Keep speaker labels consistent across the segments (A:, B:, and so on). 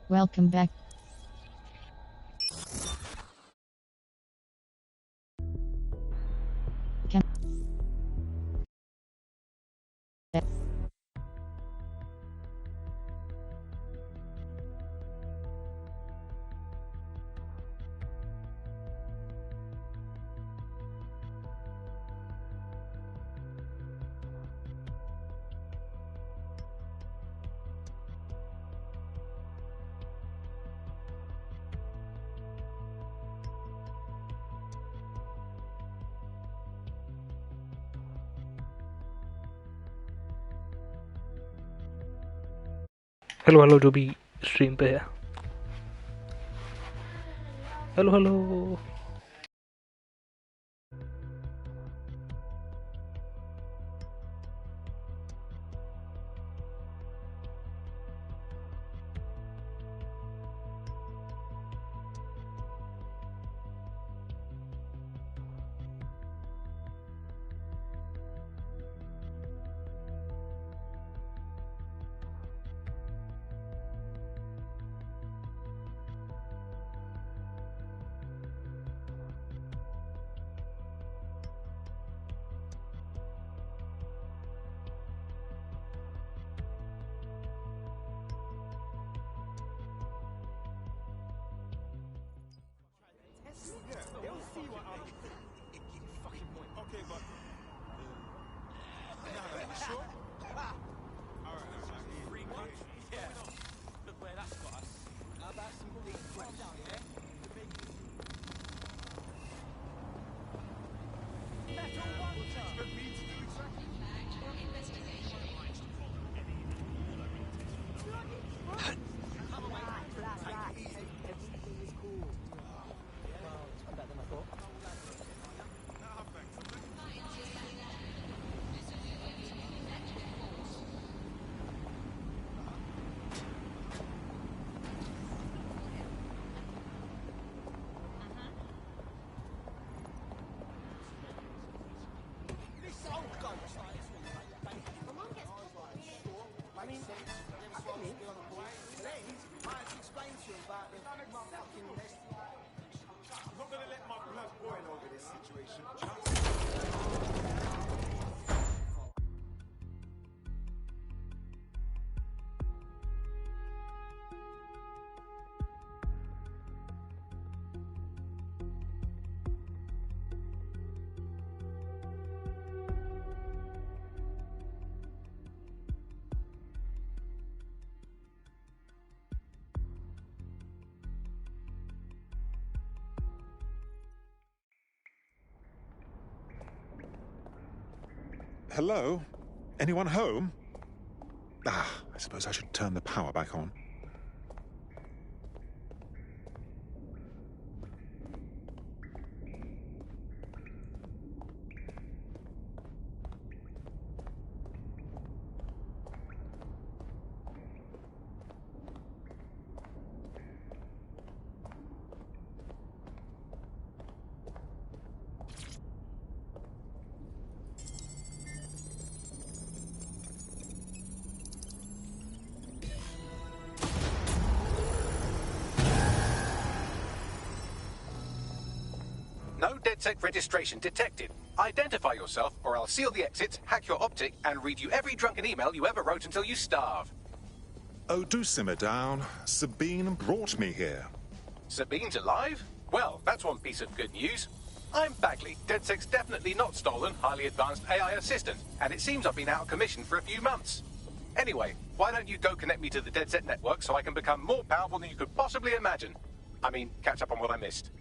A: Welcome back.
B: Hello hello जो भी stream पे है। Hello hello.
C: Hello? Anyone home? I suppose I should turn the power back on.
D: No DedSec registration detected. Identify yourself, or I'll seal the exits, hack your optic, and read you every drunken email you ever wrote until you starve.
C: Oh, do simmer down. Sabine brought me here.
D: Sabine's alive? Well, that's one piece of good news. I'm Bagley, DedSec's definitely not stolen, highly advanced AI assistant, and it seems I've been out of commission for a few months. Anyway, why don't you go connect me to the DedSec network so I can become more powerful than you could possibly imagine? I mean, catch up on what I missed.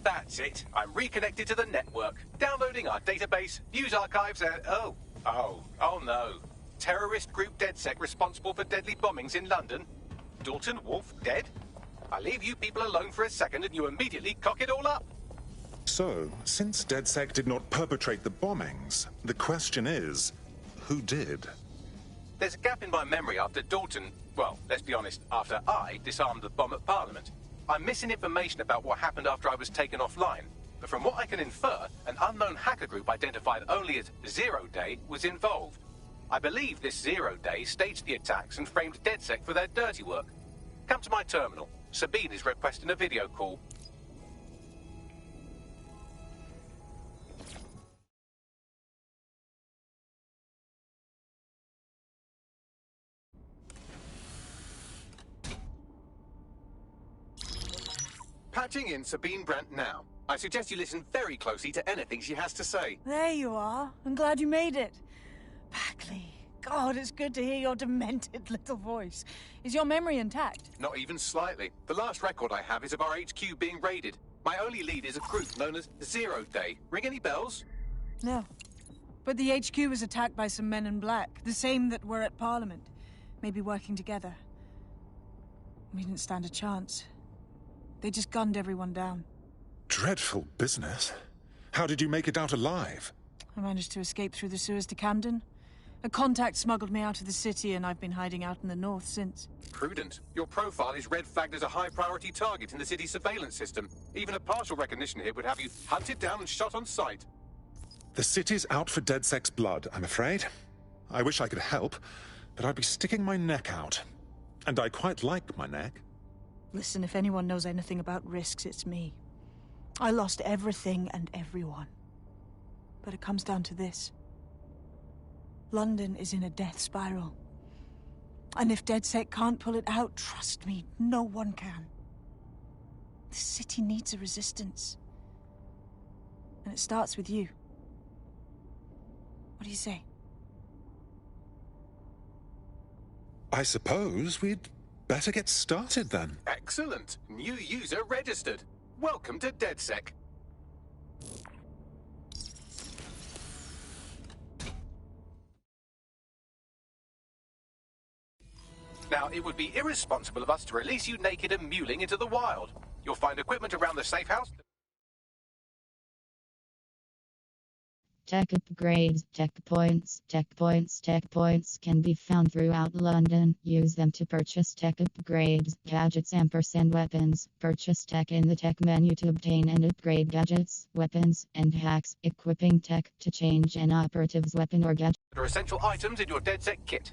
D: That's it. I'm reconnected to the network, downloading our database, news archives, and... Oh no. Terrorist group DedSec responsible for deadly bombings in London? Dalton Wolfe dead? I leave you people alone for a second and you immediately cock it all up.
C: So, since DedSec did not perpetrate the bombings, the question is, who did?
D: There's a gap in my memory after Dalton, well, let's be honest, after I disarmed the bomb at Parliament. I'm missing information about what happened after I was taken offline. But from what I can infer, an unknown hacker group identified only as Zero Day was involved. I believe this Zero Day staged the attacks and framed DedSec for their dirty work. Come to my terminal. Sabine is requesting a video call. Patching in Sabine Brandt now. I suggest you listen very closely to anything she has to say.
A: There you are. I'm glad you made it. Bagley. God, it's good to hear your demented little voice. Is your memory intact?
D: Not even slightly. The last record I have is of our HQ being raided. My only lead is a group known as Zero Day. Ring any bells?
A: No. But the HQ was attacked by some men in black, the same that were at Parliament. Maybe working together. We didn't stand a chance. They just gunned everyone down.
C: Dreadful business. How did you make it out alive?
A: I managed to escape through the sewers to Camden. A contact smuggled me out of the city, and I've been hiding out in the north since.
D: Prudent. Your profile is red flagged as a high-priority target in the city's surveillance system. Even a partial recognition hit would have you hunted down and shot on sight.
C: The city's out for DedSec's blood, I'm afraid. I wish I could help, but I'd be sticking my neck out. And I quite like my neck.
A: Listen, if anyone knows anything about risks, it's me. I lost everything and everyone. But it comes down to this. London is in a death spiral. And if DedSec can't pull it out, trust me, no one can. The city needs a resistance. And it starts with you. What do you say?
C: I suppose we'd better get started then.
D: Excellent. New user registered. Welcome to DedSec. Now, it would be irresponsible of us to release you naked and mewling into the wild. You'll find equipment around the safe house.
E: Tech upgrades, tech points can be found throughout London. Use them to purchase tech upgrades, gadgets, ampersand weapons. Purchase tech in the tech menu to obtain and upgrade gadgets, weapons, and hacks. Equipping tech to change an operative's weapon or gadget.
D: There are essential items in your DedSec kit.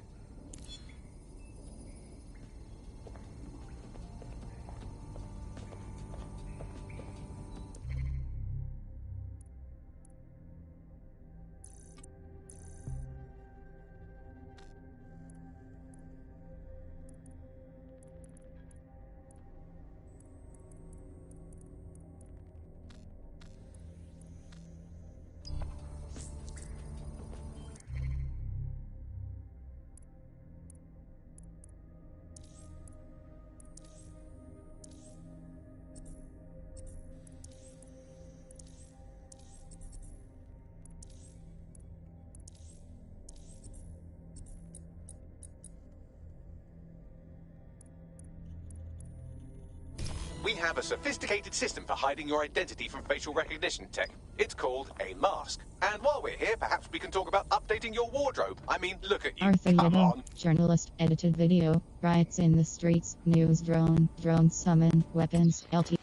D: We have a sophisticated system for hiding your identity from facial recognition tech. It's called a mask. And while we're here, perhaps we can talk about updating your wardrobe. I mean, look at you.
E: Arthur
D: Come
E: Yedel,
D: on.
E: journalist, edited video, riots in the streets, news drone summon, weapons, LT.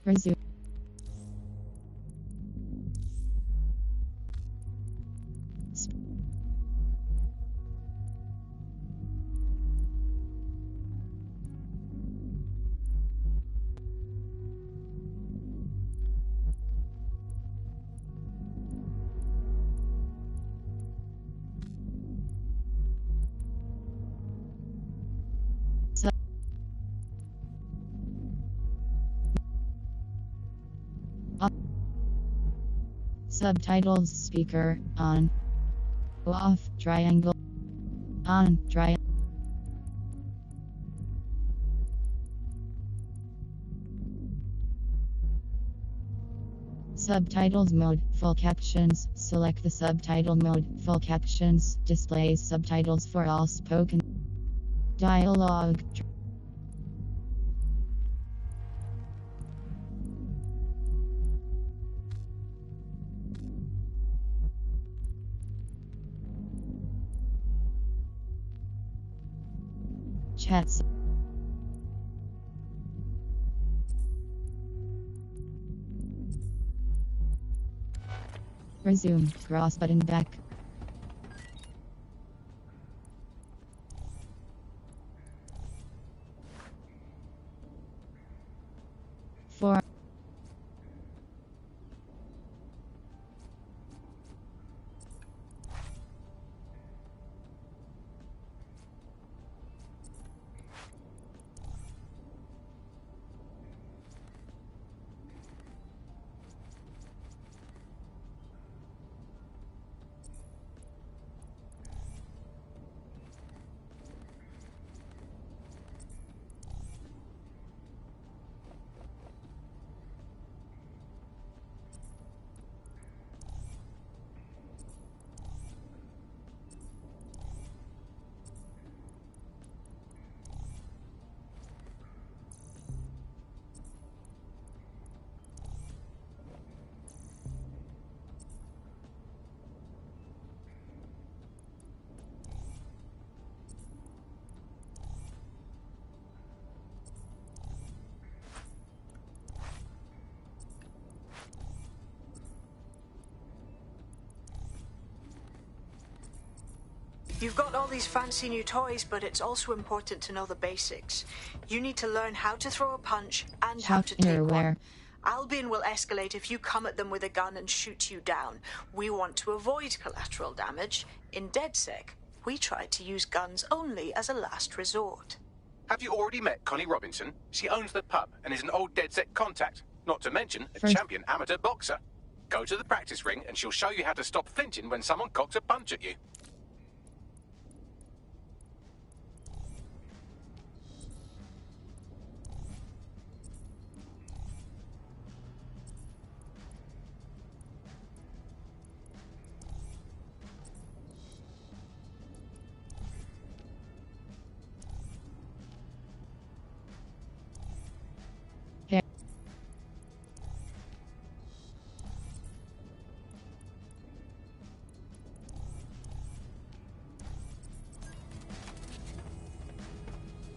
E: Resume. Subtitles speaker on. Off triangle. On triangle. Subtitles mode, full captions. Select the subtitle mode, full captions. Displays subtitles for all spoken dialogue. pets. Resume. Cross button back. 4.
A: You've got all these fancy new toys, but it's also important to know the basics. You need to learn how to throw a punch and how to take one. Albion will escalate if you come at them with a gun and shoot you down. We want to avoid collateral damage. In DedSec, we try to use guns only as a last resort.
D: Have you already met Connie Robinson? She owns the pub and is an old DedSec contact. Not to mention a champion amateur boxer. Go to the practice ring and she'll show you how to stop flinching when someone cocks a punch at you.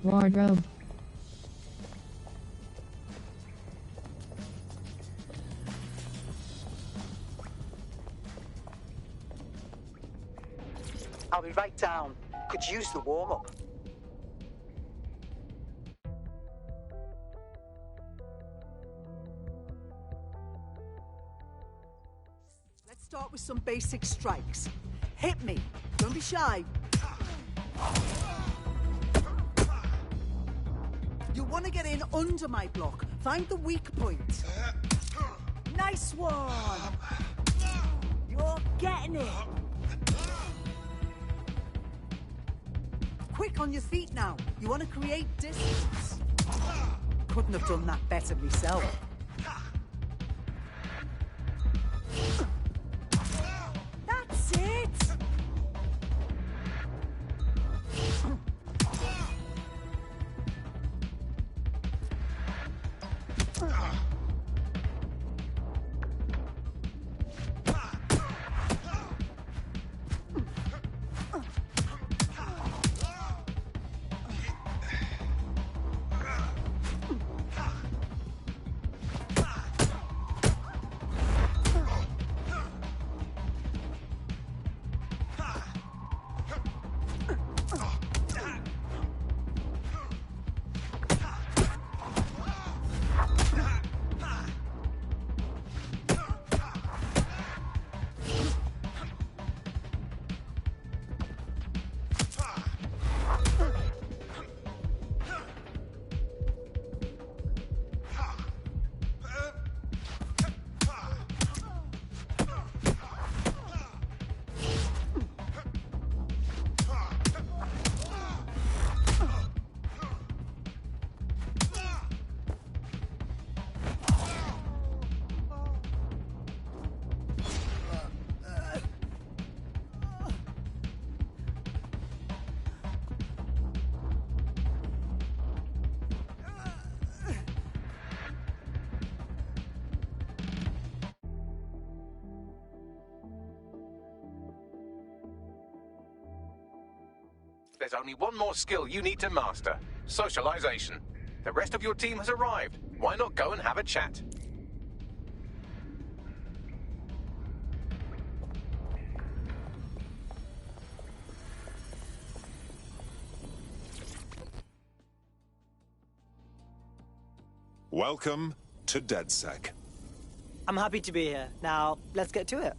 E: Wardrobe.
F: I'll be right down. Could use the warm-up.
G: Let's start with some basic strikes. Hit me. Don't be shy. You want to get in under my block. Find the weak point. Nice one. You're getting it. Quick on your feet now. You want to create distance. Couldn't have done that better myself. That's it.
D: there's only one more skill you need to master. Socialization. The rest of your team has arrived. Why not go and have a chat?
C: Welcome to DedSec.
H: I'm happy to be here. Now, let's get to it.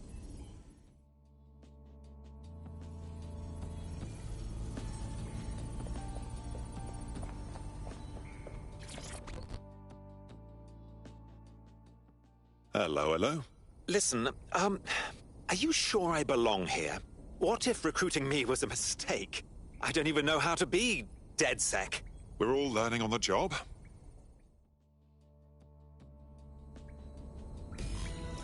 C: Hello, hello.
I: Listen, are you sure I belong here? What if recruiting me was a mistake? I don't even know how to be DedSec.
C: We're all learning on the job.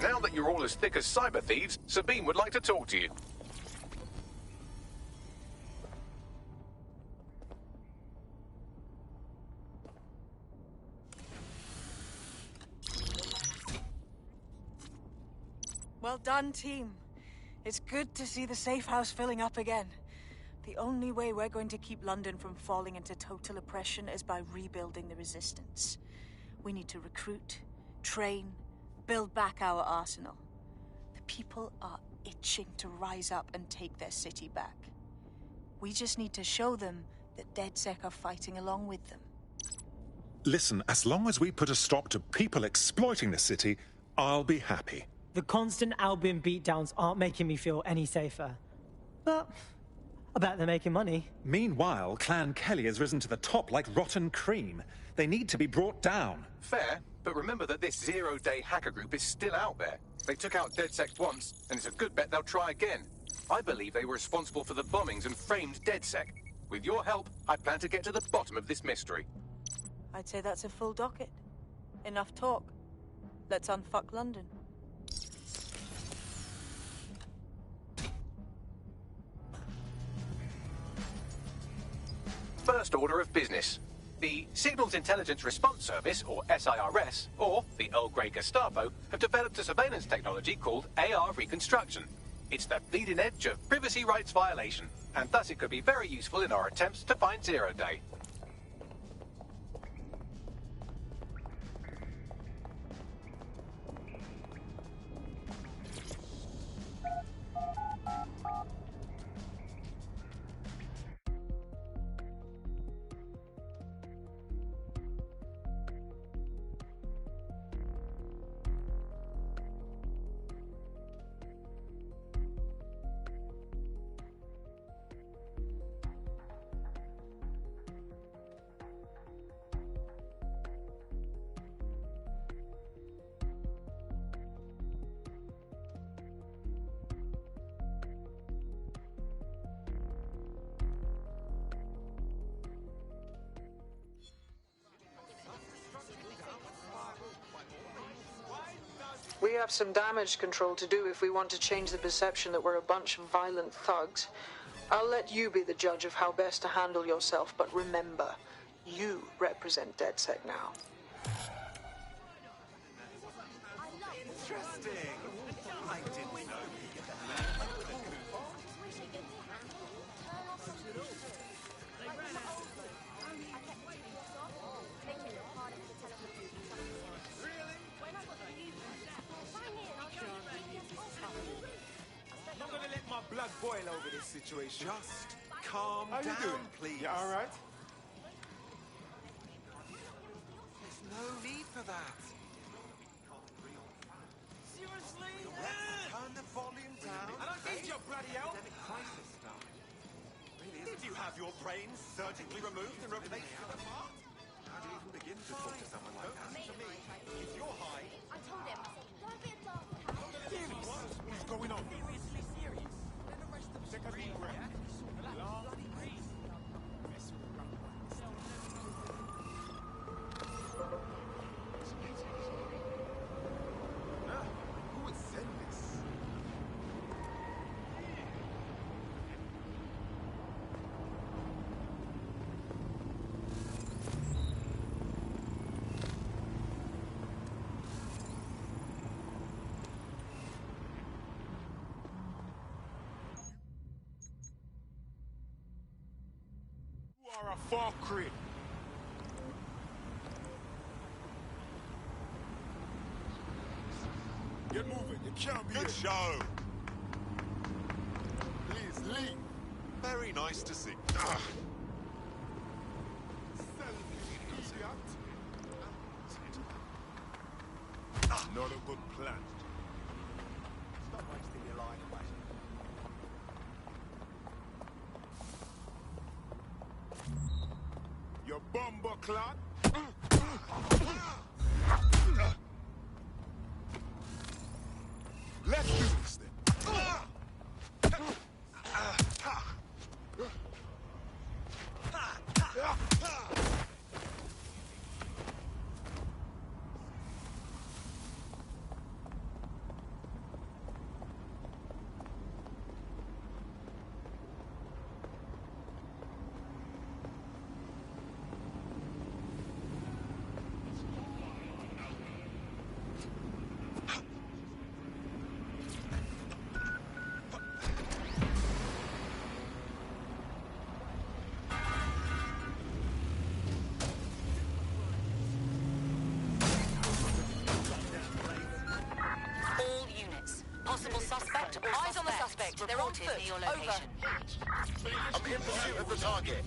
D: Now that you're all as thick as cyber thieves, Sabine would like to talk to you.
A: Well done, team. It's good to see the safe house filling up again. The only way we're going to keep London from falling into total oppression is by rebuilding the resistance. We need to recruit, train, build back our arsenal. The people are itching to rise up and take their city back. We just need to show them that DedSec are fighting along with them.
C: Listen, as long as we put a stop to people exploiting the city, I'll be happy.
H: The constant Albion beatdowns aren't making me feel any safer. But I bet they're making money.
J: Meanwhile, Clan Kelly has risen to the top like rotten cream. They need to be brought down.
D: Fair, but remember that this zero-day hacker group is still out there. They took out DedSec once, and it's a good bet they'll try again. I believe they were responsible for the bombings and framed DedSec. With your help, I plan to get to the bottom of this mystery.
A: I'd say that's a full docket. Enough talk. Let's unfuck London.
D: First order of business. The Signals Intelligence Response Service, or SIRS, or the Earl Grey Gestapo, have developed a surveillance technology called AR Reconstruction. It's the bleeding edge of privacy rights violation, and thus it could be very useful in our attempts to find Zero Day.
K: We have some damage control to do if we want to change the perception that we're a bunch of violent thugs. I'll let you be the judge of how best to handle yourself, but remember, you represent DedSec now.
I: Interesting. I didn't know.
L: I'm not gonna let my blood boil over this situation.
I: Just calm
L: How
I: down,
L: you doing?
I: please.
L: You all right?
I: There's no need for that.
L: Seriously?
I: Turn the volume down.
L: I don't need your bloody help.
I: Pandemic crisis stuff. Really? Did you have your brains surgically removed and replaced with a part? How do you even begin to talk to someone like that? To me, if you're high...
M: I told him, don't be a dog.
L: What's going on? Seriously serious. Take a deep breath.
I: Who would send this?
L: are a FORTNITE. Get moving, you can't be
I: Good
L: here.
I: show.
L: Please leave.
I: Very nice to see.
L: Not a good plan. Stop wasting your life, mate. Your bumper clot. Let's do this then.
N: All units. Possible suspect or
O: Eyes on the suspect. They're on foot.
N: near your location.
I: I'm in pursuit of the target.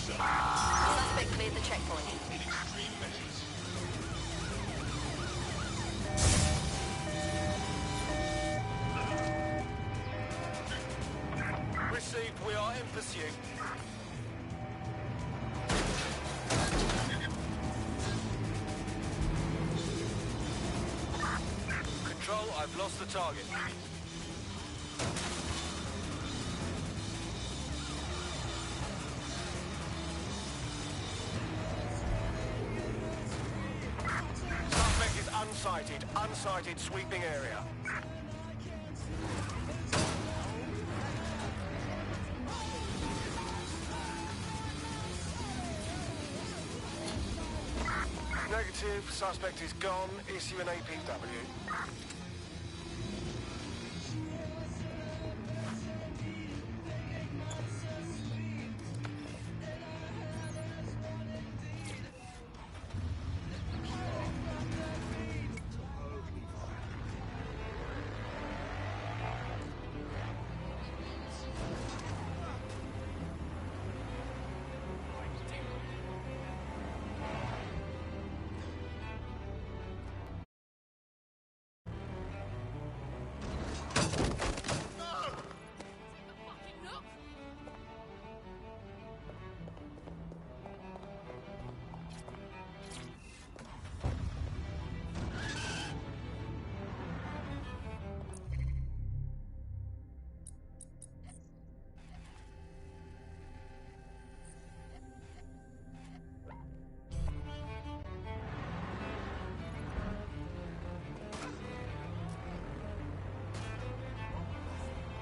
O: Suspect cleared the checkpoint.
I: Received, we are in pursuit. Control, I've lost the target. Suspect is unsighted. Unsighted sweeping area. Negative. Suspect is gone. Issue an APW.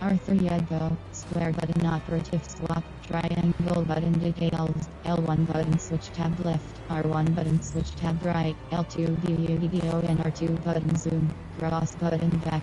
E: Arthur Yego, square button operative swap, triangle button details, L1 button switch tab left, R1 button switch tab right, L2 VUDO and R2 button zoom, cross button back.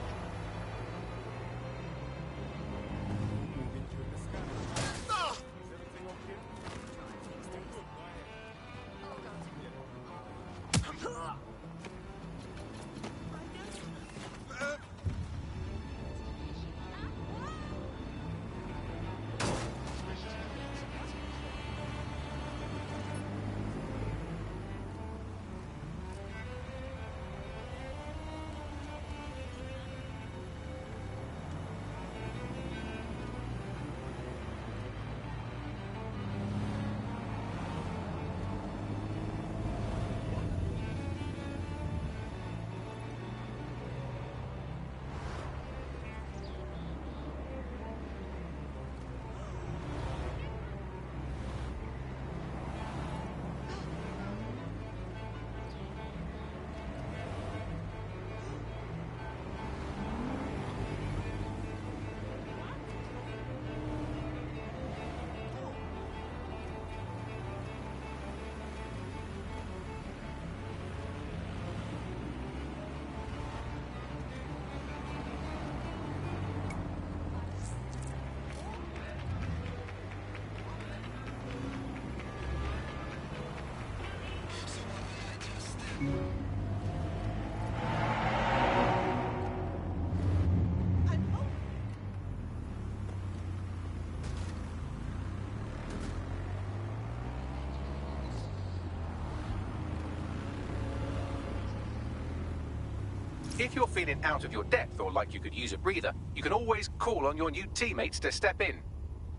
D: If you're feeling out of your depth or like you could use a breather, you can always call on your new teammates to step in.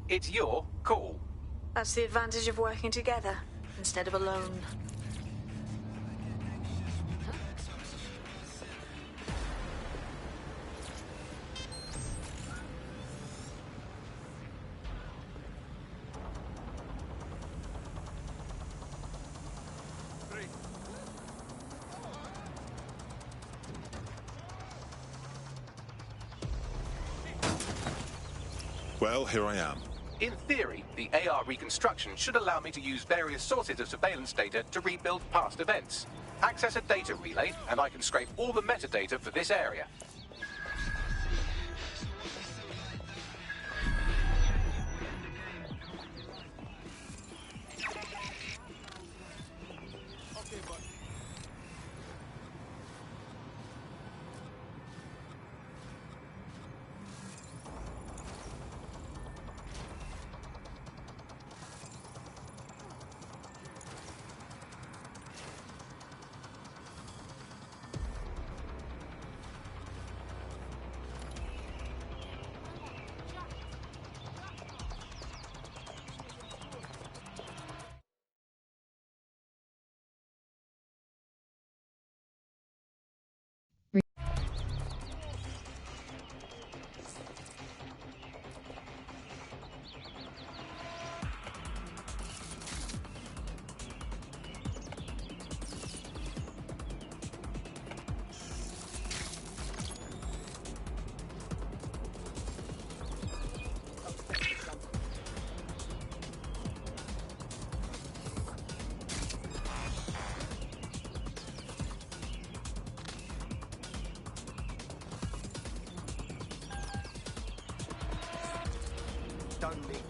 D: It's your call.
K: That's the advantage of working together instead of alone.
C: Well, here I am.
D: In theory, the AR reconstruction should allow me to use various sources of surveillance data to rebuild past events. Access a data relay, and I can scrape all the metadata for this area.
F: Don't leave.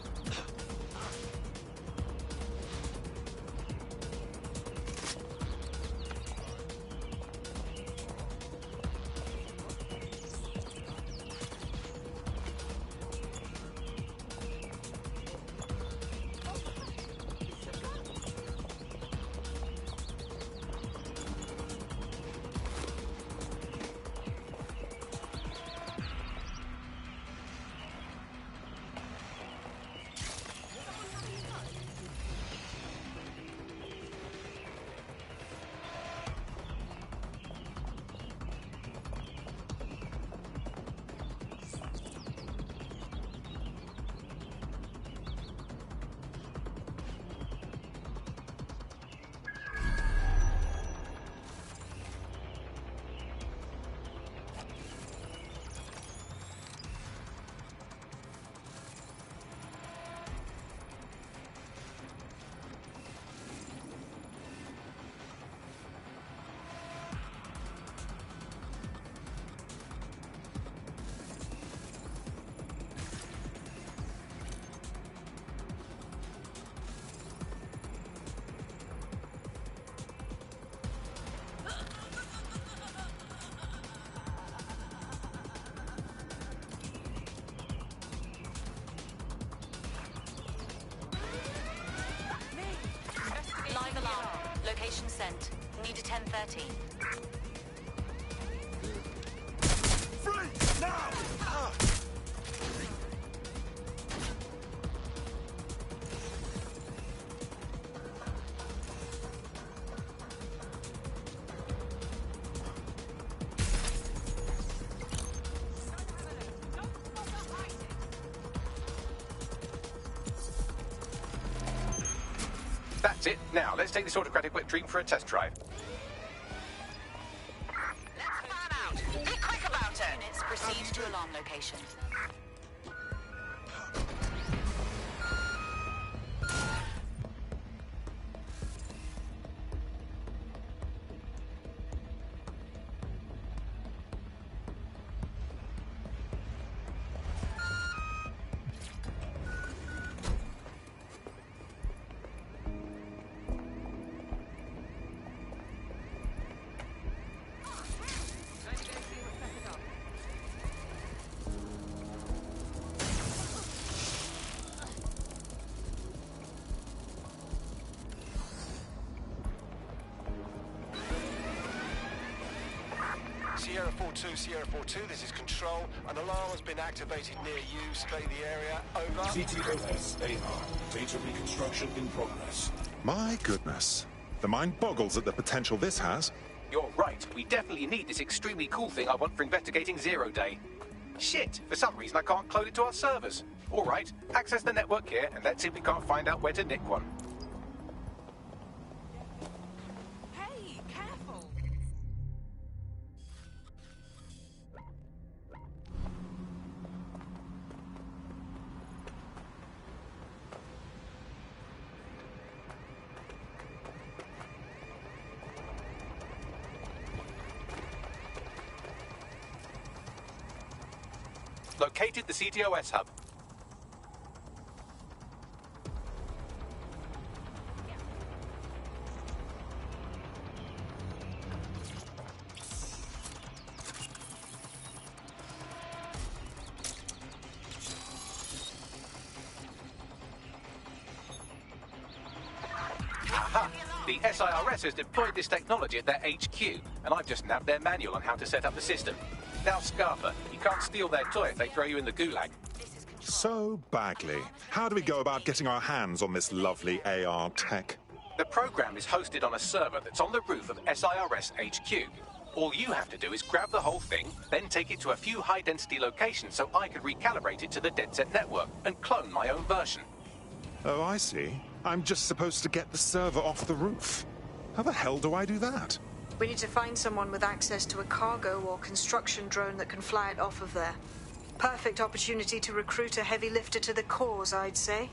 N: Live alarm. Location sent. Need a 1030.
I: Free! Now!
D: That's it. Now, let's take this autocratic wet dream for a test drive.
N: Let's fan out. Be quick about it. Units proceed to alarm location.
F: Sierra 4-2, Sierra 4-2, this is Control. An alarm has been activated near you. Survey the area. Over.
P: CTOS AR. Data reconstruction in progress.
C: My goodness. The mind boggles at the potential this has.
D: You're right. We definitely need this extremely cool thing I want for investigating Zero Day. Shit, for some reason I can't clone it to our servers. All right, access the network here, and let's see if we can't find out where to nick one.
N: Hey, careful!
D: Located the CTOS hub. Aha! The SIRS has deployed this technology at their HQ, and I've just nabbed their manual on how to set up the system. Now, Scarper, you can't steal their toy if they throw you in the gulag.
C: So, Bagley, how do we go about getting our hands on this lovely AR tech?
D: The program is hosted on a server that's on the roof of SIRS HQ. All you have to do is grab the whole thing, then take it to a few high-density locations so I could recalibrate it to the DedSec network and clone my own version.
C: Oh, I see. I'm just supposed to get the server off the roof. How the hell do I do that?
K: We need to find someone with access to a cargo or construction drone that can fly it off of there. Perfect opportunity to recruit a heavy lifter to the cause, I'd say.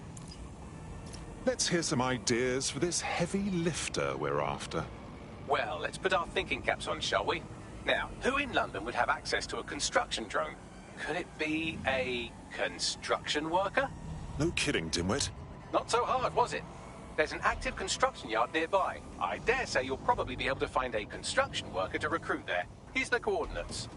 C: Let's hear some ideas for this heavy lifter we're after.
D: Well, let's put our thinking caps on, shall we? Now, who in London would have access to a construction drone? Could it be a construction worker?
C: No kidding, dimwit.
D: Not so hard, was it? There's an active construction yard nearby. I dare say you'll probably be able to find a construction worker to recruit there. Here's the coordinates.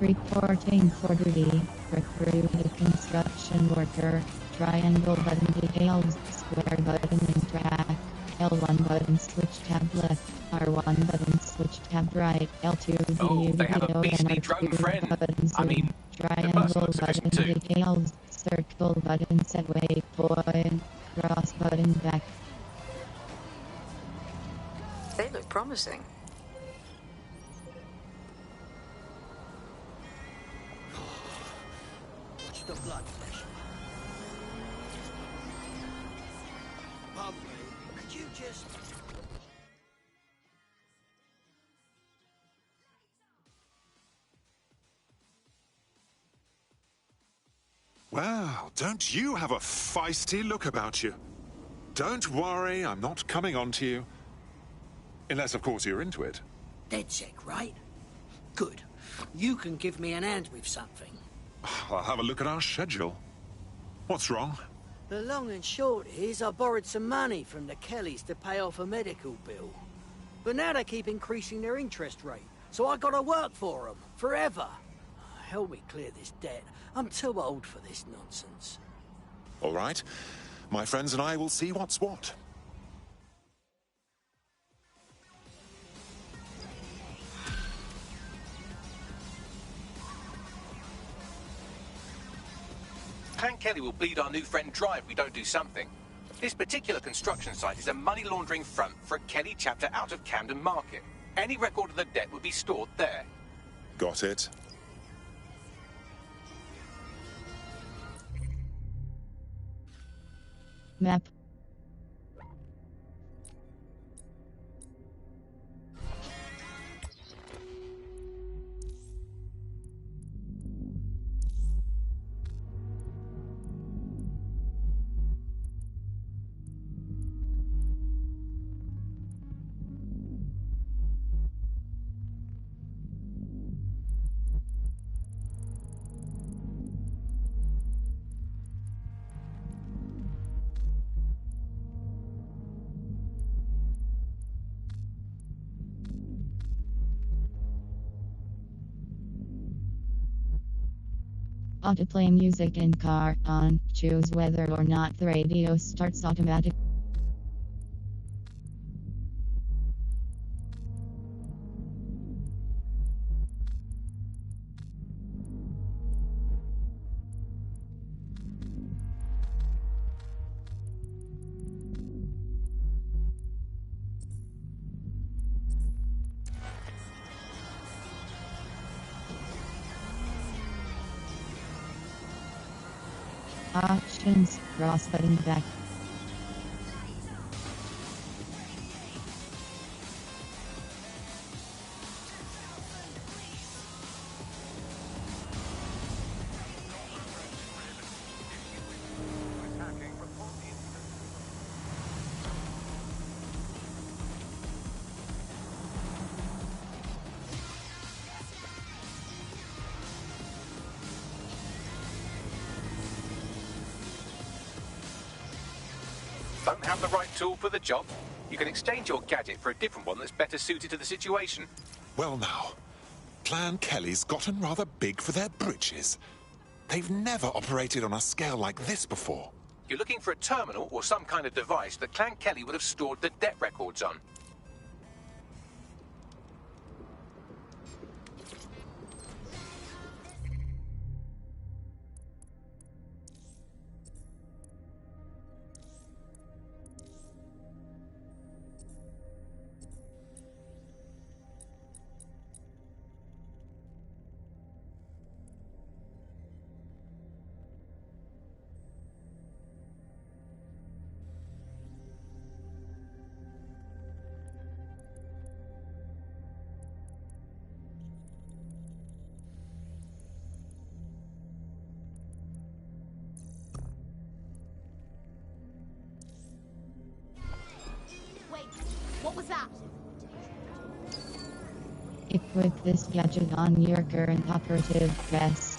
E: Reporting for duty. Recruit a construction worker. Triangle button details. Square button interact. L1 button switch tab left. R1 button switch tab right. L2
D: Oh, they have a beastly drone friend. I mean,
E: triangle button details. Circle button set waypoint. Cross button back.
K: They look promising.
F: Watch the blood pressure. Pardon me, could you just...
C: Well, don't you have a feisty look about you? Don't worry, I'm not coming on to you. Unless, of course, you're into it.
Q: DedSec, right? Good. You can give me an hand with something.
C: I'll have a look at our schedule. What's wrong?
Q: The long and short is I borrowed some money from the Kellys to pay off a medical bill. But now they keep increasing their interest rate, so I gotta work for them, forever. Help me clear this debt. I'm too old for this nonsense.
C: All right. My friends and I will see what's what.
D: Pan Kelly will bleed our new friend dry if we don't do something. This particular construction site is a money laundering front for a Kelly chapter out of Camden Market. Any record of the debt would be stored there.
C: Got it.
E: Map. Autoplay music in car on. Choose whether or not the radio starts automatic. Options, cross button back.
D: Don't have the right tool for the job? You can exchange your gadget for a different one that's better suited to the situation.
C: Well now, Clan Kelly's gotten rather big for their britches. They've never operated on a scale like this before.
D: You're looking for a terminal or some kind of device that Clan Kelly would have stored the debt records on.
M: What was that?
E: Equip this gadget on your current operative vest.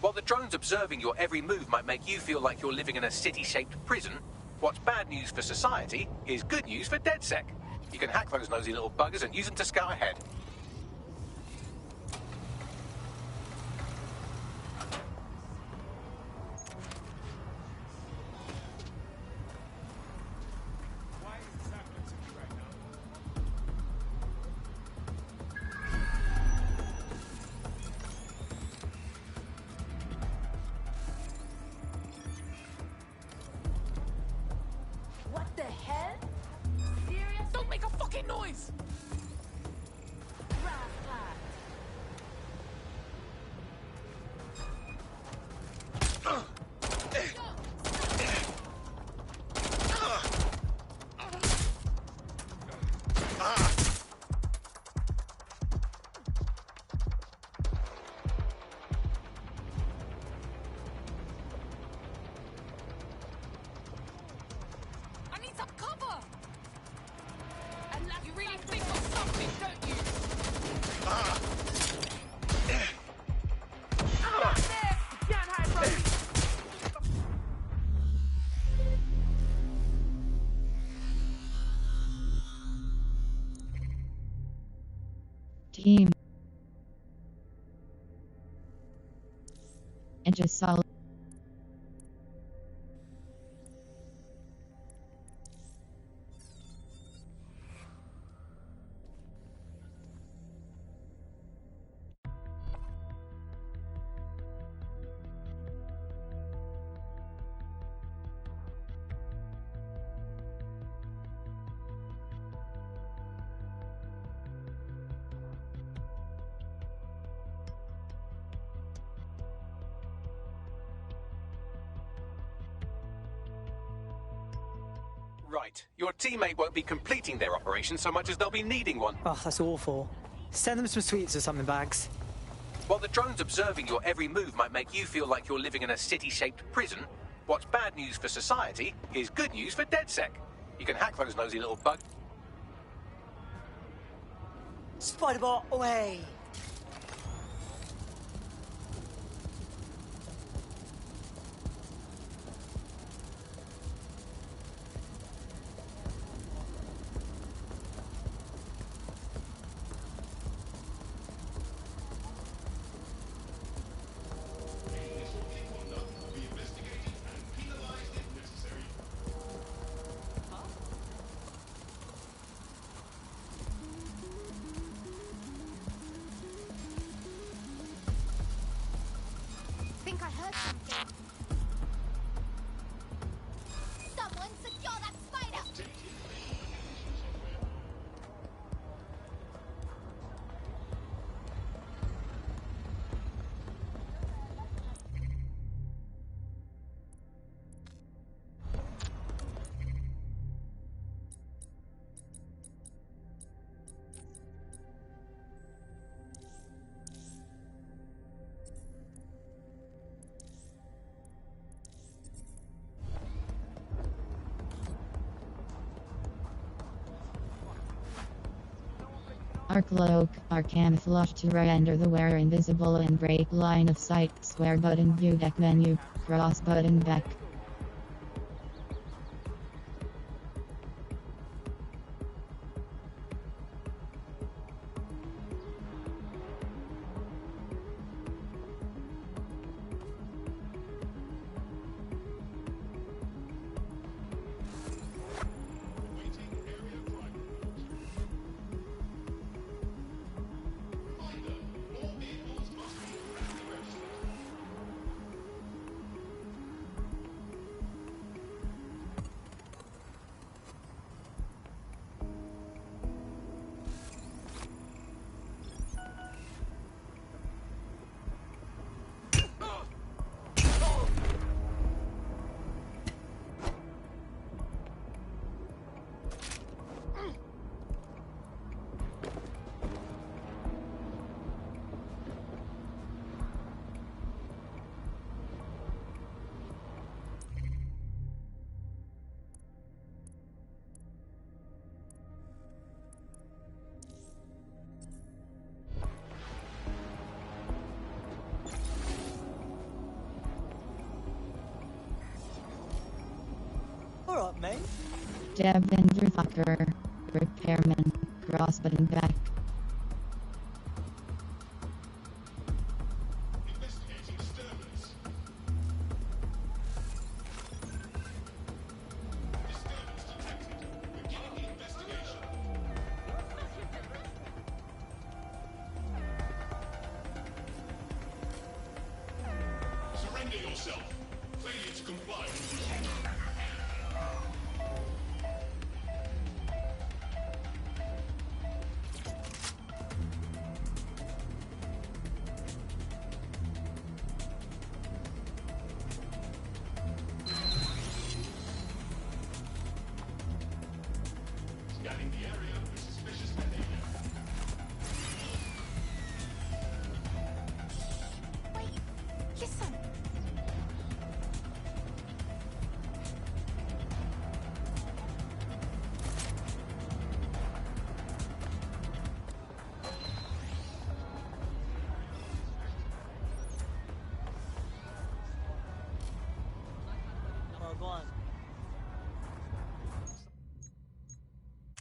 D: While the drones observing your every move might make you feel like you're living in a city-shaped prison, what's bad news for society is good news for DedSec. You can hack those nosy little buggers and use them to scout ahead.
M: What the hell? Serious? Don't make a fucking noise! I need some cover! And like you really think of something, don't you? Not there! You can't hide from me!
E: Team. Edge is solid.
D: Right. Your teammate won't be completing their operation so much as they'll be needing one.
H: Oh, that's awful. Send them some sweets or something, Bags.
D: While the drones observing your every move might make you feel like you're living in a city-shaped prison, what's bad news for society is good news for DedSec. You can hack those nosy little bugs.
G: Spider-Bot away!
M: Think I heard something. Someone secure that spider!
E: Our cloak, our camouflage to render the wearer invisible and break line of sight. Square button view deck menu, cross button back.
G: Alright, mate.
E: Devender Fucker. Repairman. Cross button back.
P: Surrender yourself. Failure to comply. Scanning the area for suspicious behavior.
M: Listen!
G: Oh, go on.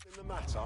F: In the matter?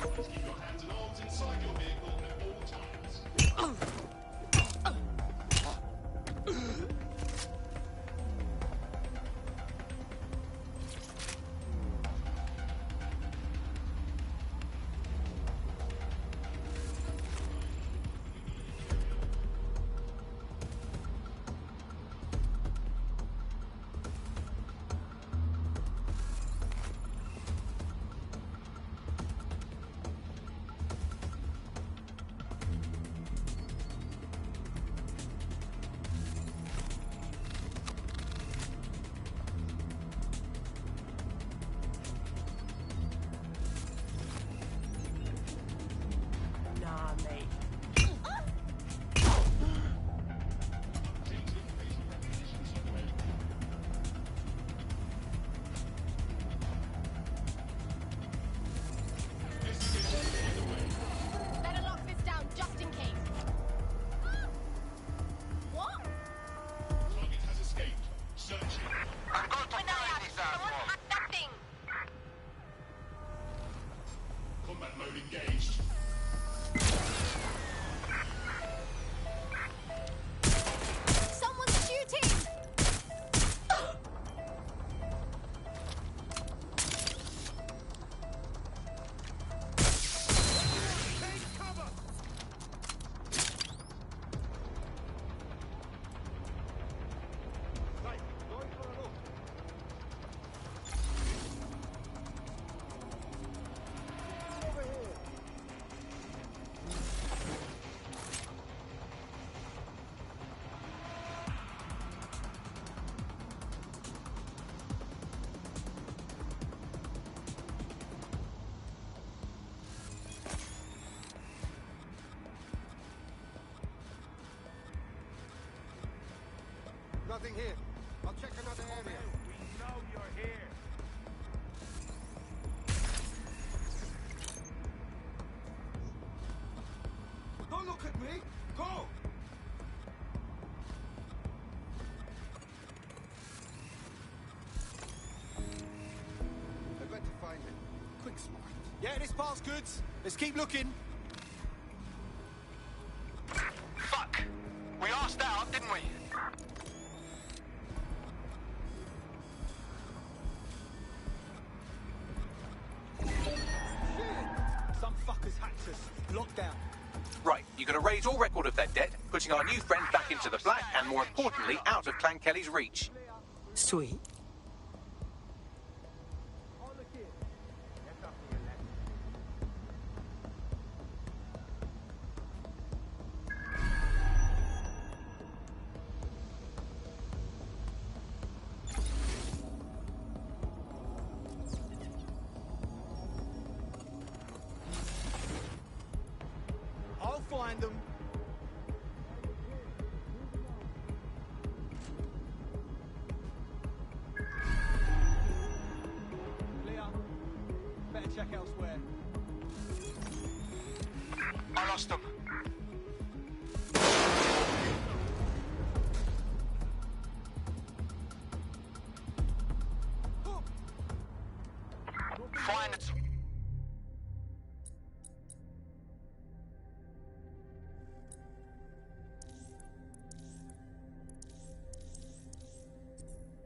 P: Keep your hands and arms inside your vehicle at all times.
H: Nah, mate.
M: Better lock this down just in case. What?
P: Target has escaped. Searching.
N: I've got to find this
M: Someone
N: asshole.
M: hack that thing.
P: Combat mode engaged.
M: Someone's shooting.
I: Nothing here. I'll check another area.
L: We know you're here.
I: Don't look at me. Go. I got to find it. Quick, smart.
F: Yeah, this part's good. Let's keep looking.
N: Fuck! We asked out, didn't we?
F: Some fuckers hacked us. Lockdown.
D: Right, you can erase all record of their debt, putting our new friend back into the black and, more importantly, out of Clan Kelly's reach.
H: Sweet.
F: I'll find them. Leah, better check elsewhere.
N: I lost them. Find it.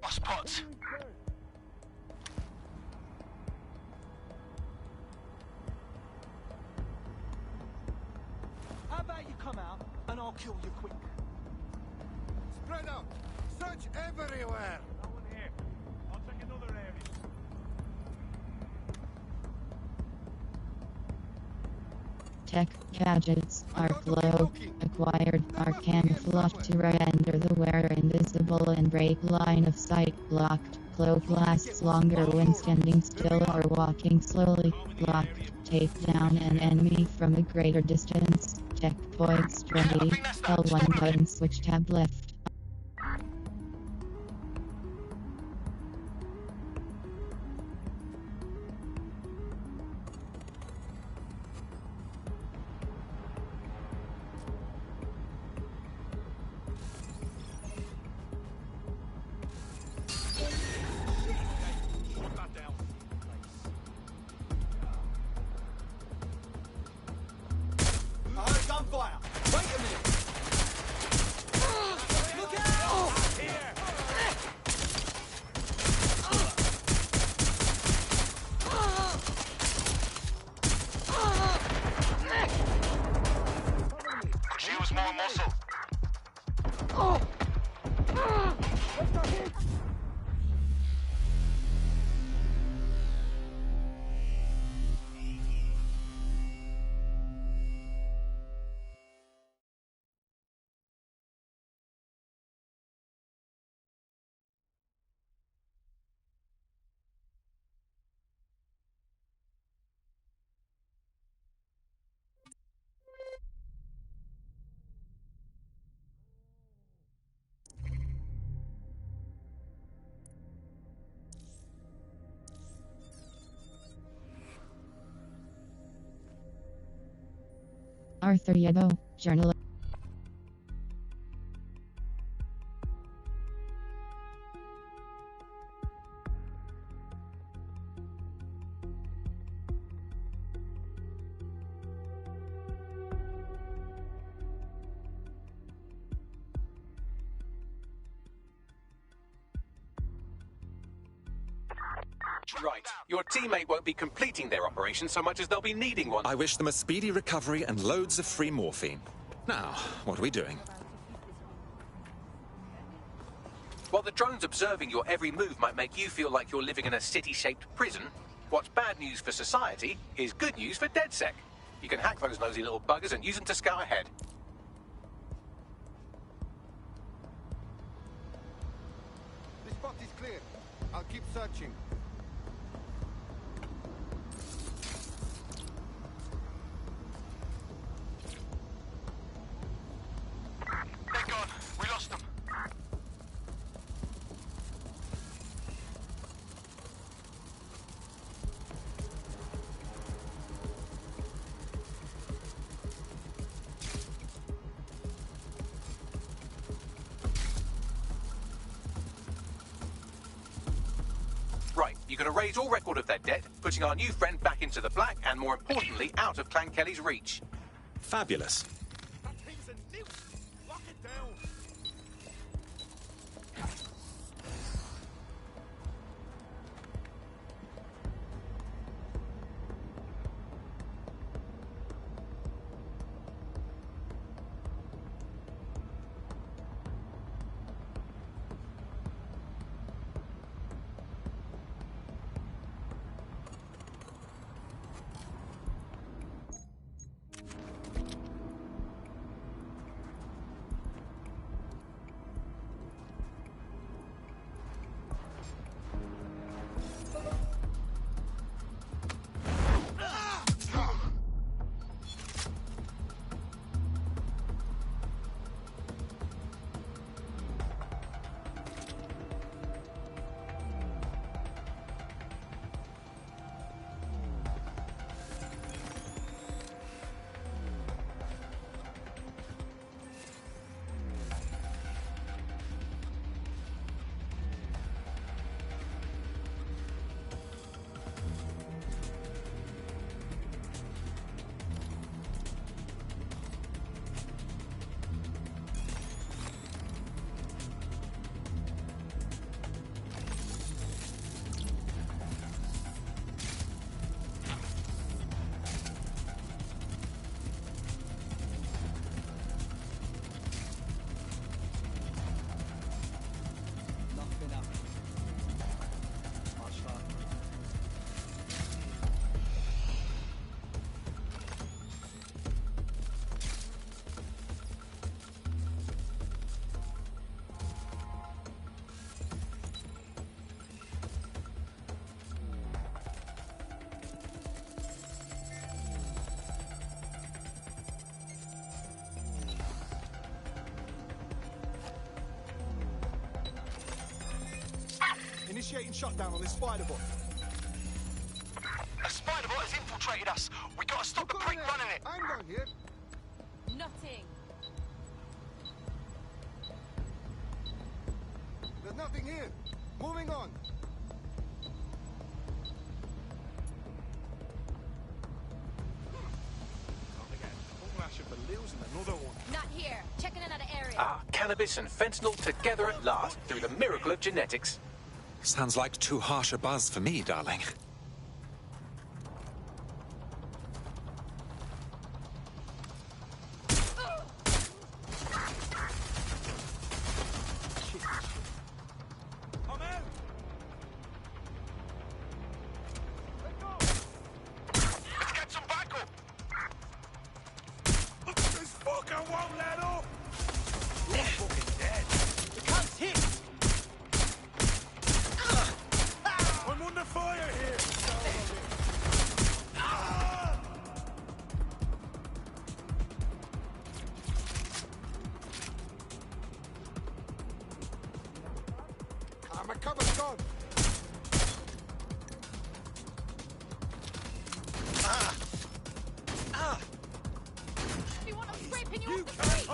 N: Spot.
F: How about you come out and I'll kill you quick?
I: Spread out. Search everywhere.
L: No one here. I'll check another area.
E: Tech gadgets are cloak. Acquired are camouflaged to render the wearer invisible and break line of sight. Locked. Cloak lasts longer when standing still or walking slowly. Locked. Take down an enemy from a greater distance. Checkpoints ready. L1 button switch tab left.
I: fire! Wait a minute! Look out! Here!
F: Could use more muscle.
E: Arthur Yebo, journalist.
D: Right. Your teammate won't be completing their operation so much as they'll be needing one.
J: I wish them a speedy recovery and loads of free morphine. Now, what are we doing?
D: While the drones observing your every move might make you feel like you're living in a city-shaped prison, what's bad news for society is good news for DedSec. You can hack those nosy little buggers and use them to scout ahead.
L: This spot is clear. I'll keep searching.
F: They're gone. We lost them.
D: Right, you can erase all record of their debt, putting our new friend back into the black and, more importantly, out of Clan Kelly's reach.
J: Fabulous.
L: That thing's a nuke! Lock it down! Initiating shutdown on this spider bot.
F: A spider bot has infiltrated us. We gotta stop the prick running it.
L: Hang on here.
M: Nothing.
L: There's nothing here. Moving on.
I: Again, all rash of the Lils and the
M: checking another area.
D: Ah, cannabis and fentanyl together at last through the miracle of genetics.
C: Sounds like too harsh a buzz for me, darling.
I: This fucker won't let up! You're fucking dead. The cunt's hit! I'm under fire here! My cover's gone!
M: You want them scraping you off the street?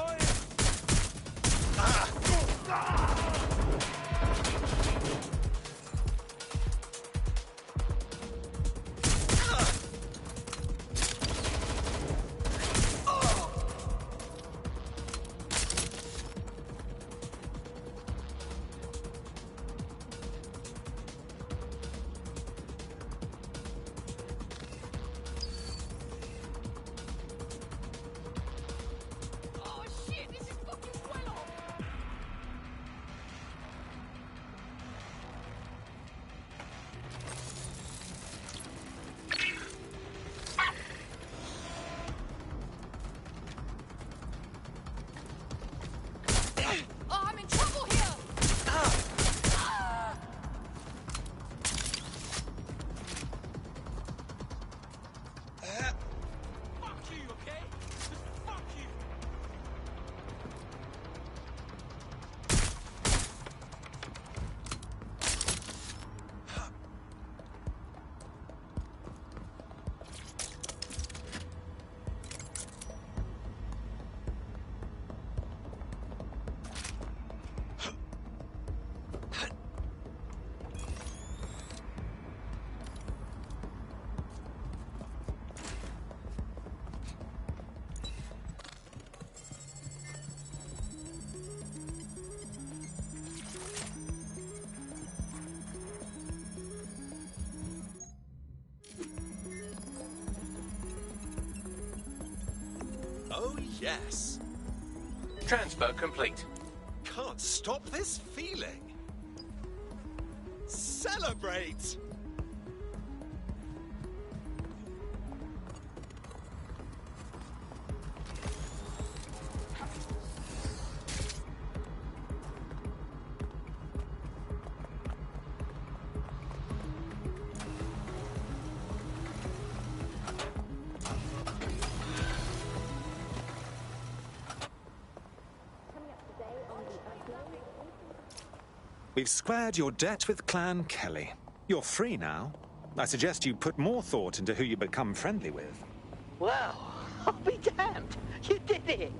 M: Oh shit, this is fucking well off. Oh, I'm in trouble here.
I: Fuck you, okay? Just fuck you!
J: Oh, yes.
D: Transfer complete.
J: Can't stop this feeling. Celebrate!
C: We've squared your debt with Clan Kelly. You're free now. I suggest you put more thought into who you become friendly with.
Q: Well, I'll be damned. You did it.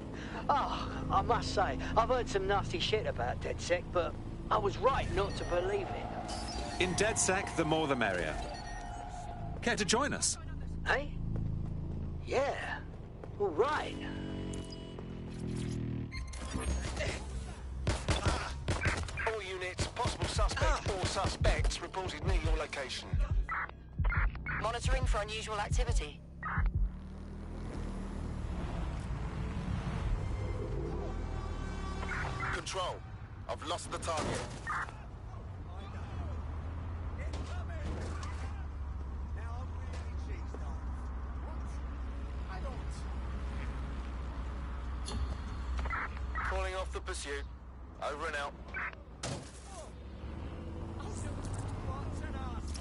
Q: Oh, I must say, I've heard some nasty shit about DedSec, but I was right not to believe it.
C: In DedSec, the more the merrier. Care to join us?
Q: Hey? Yeah. All right.
F: All units, possible suspect or suspects reported near your location.
O: Monitoring for unusual activity.
F: Control, I've lost the target. Calling off the pursuit. Over and out.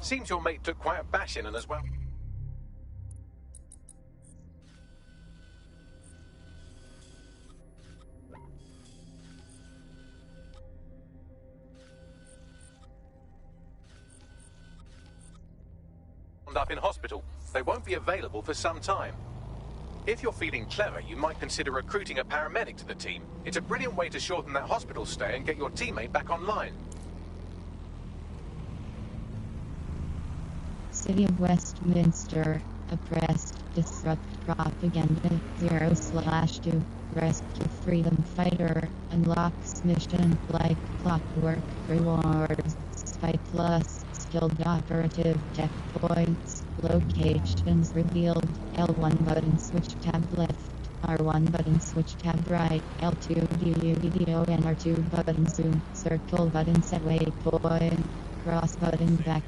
D: Seems your mate took quite a bashing in as well. Up in hospital. They won't be available for some time. If you're feeling clever, you might consider recruiting a paramedic to the team. It's a brilliant way to shorten that hospital stay and get your teammate back online.
E: City of Westminster. oppressed, disrupt propaganda, 0/2, rescue freedom fighter, unlocks mission like clockwork, rewards, spy plus, skilled operative, checkpoints, locations revealed, L1 button switch tab left, R1 button switch tab right, L2 view video and R2 button zoom, circle button set waypoint, cross button back.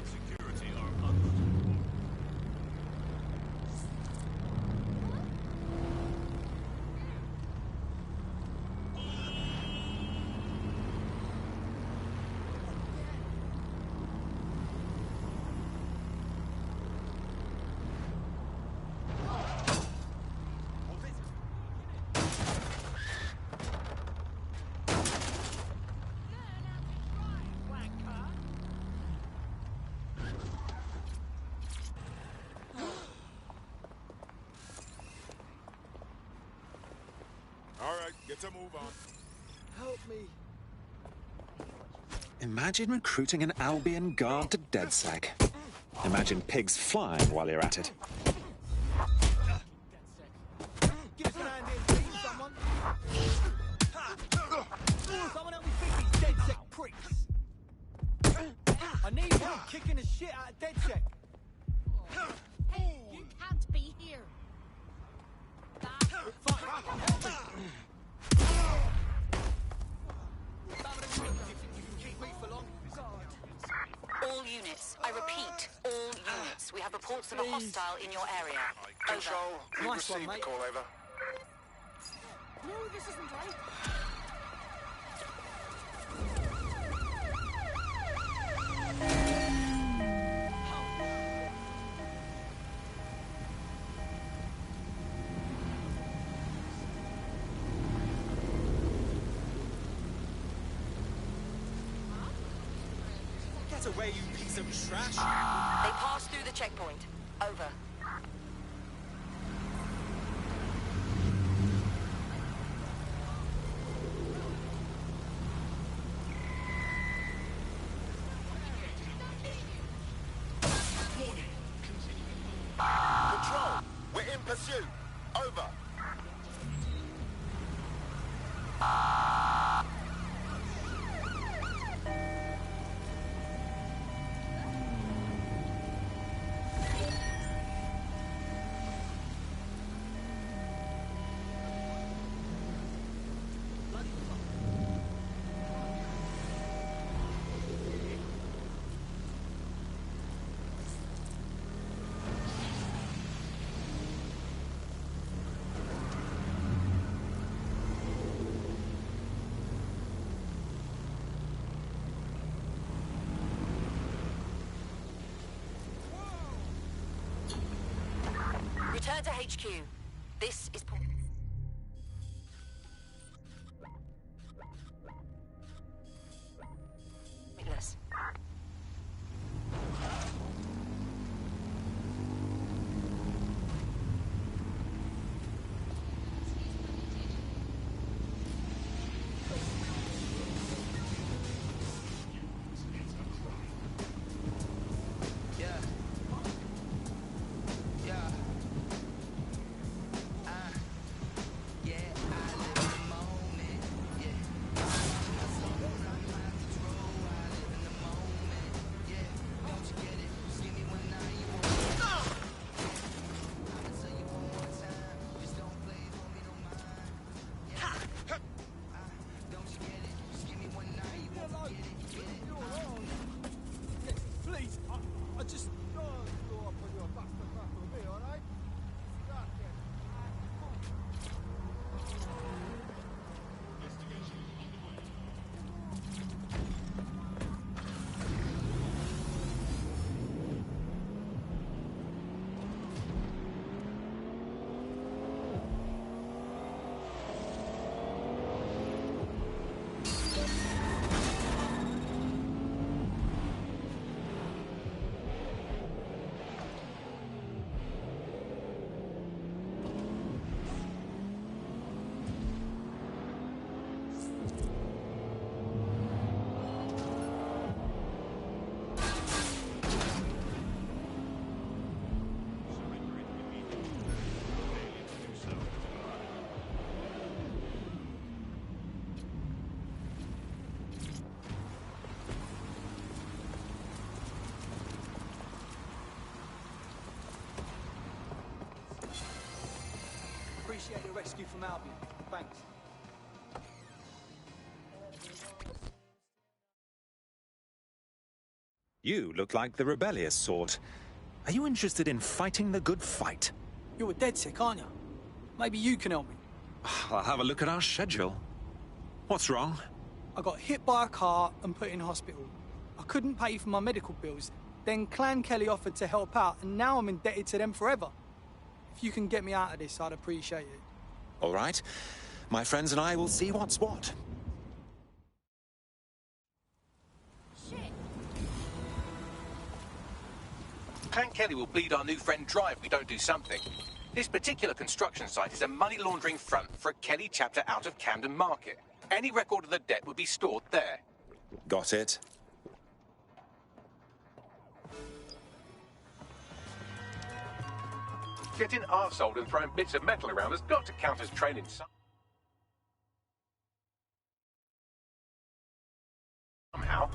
L: All right, get to move on.
Q: Help me.
J: Imagine recruiting an Albion guard to DedSec. Imagine pigs flying while you're at it.
Q: Give us a hand here, please, someone. Someone help me fix these DedSec pricks. I need help kicking the shit out of DedSec.
M: Hey, you can't be here.
N: All units, I repeat, all units. We have reports of a hostile in your area.
F: Control, we've
Q: Nice one,
F: received the
Q: mate.
F: call, over.
M: No, this isn't right.
I: Get away, you piece of trash!
N: They passed through the checkpoint. Over.
L: Control, we're in pursuit. Over.
N: Return to HQ. This is... pointless.
R: Appreciate your rescue from Albion. Thanks.
C: You look like the rebellious sort. Are you interested in fighting the good fight?
R: You're a DedSec, aren't you? Maybe you can help me.
C: I'll have a look at our schedule. What's wrong?
R: I got hit by a car and put in hospital. I couldn't pay for my medical bills. Then Clan Kelly offered to help out, and now I'm indebted to them forever. If you can get me out of this, I'd appreciate it.
C: All right. My friends and I will see what's what.
D: Clan Kelly will bleed our new friend dry if we don't do something. This particular construction site is a money laundering front for a Kelly chapter out of Camden Market. Any record of the debt would be stored there.
C: Got it.
D: Getting arseholed and throwing bits of metal around has got to count as training. Somehow.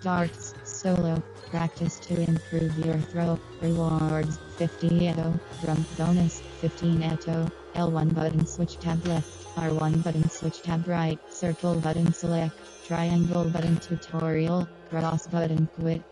E: Darts, solo, practice to improve your throw, rewards, 50 Eto, drum bonus, 15 Eto, L1 button switch tab left, R1 button switch tab right, circle button select, triangle button tutorial, cross button quit.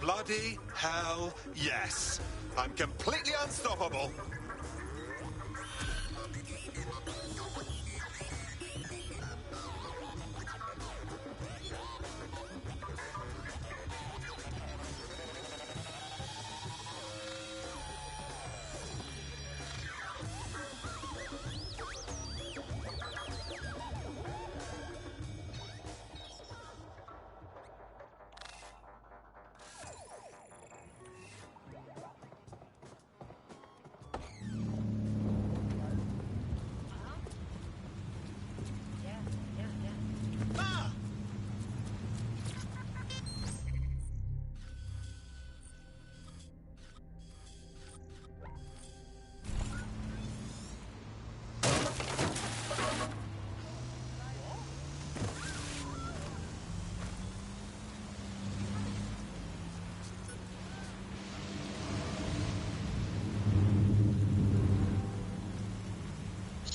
I: Bloody hell, yes. I'm completely unstoppable.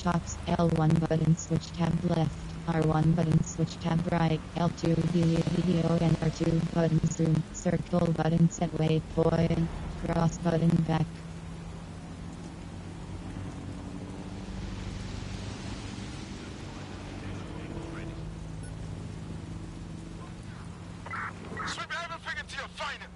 E: chops, L1 button switch tab left, R1 button switch tab right, L2 video and R2 button zoom, circle button set waypoint, cross button back.
F: Sweep everything until you find him.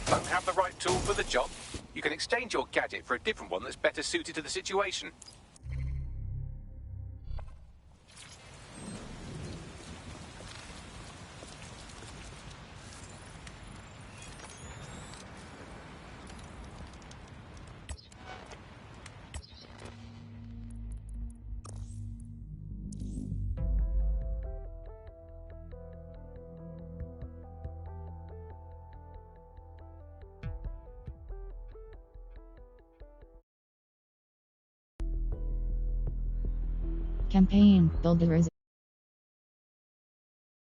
D: Don't have the right tool for the job? You can exchange your gadget for a different one that's better suited to the situation.
E: Campaign, build the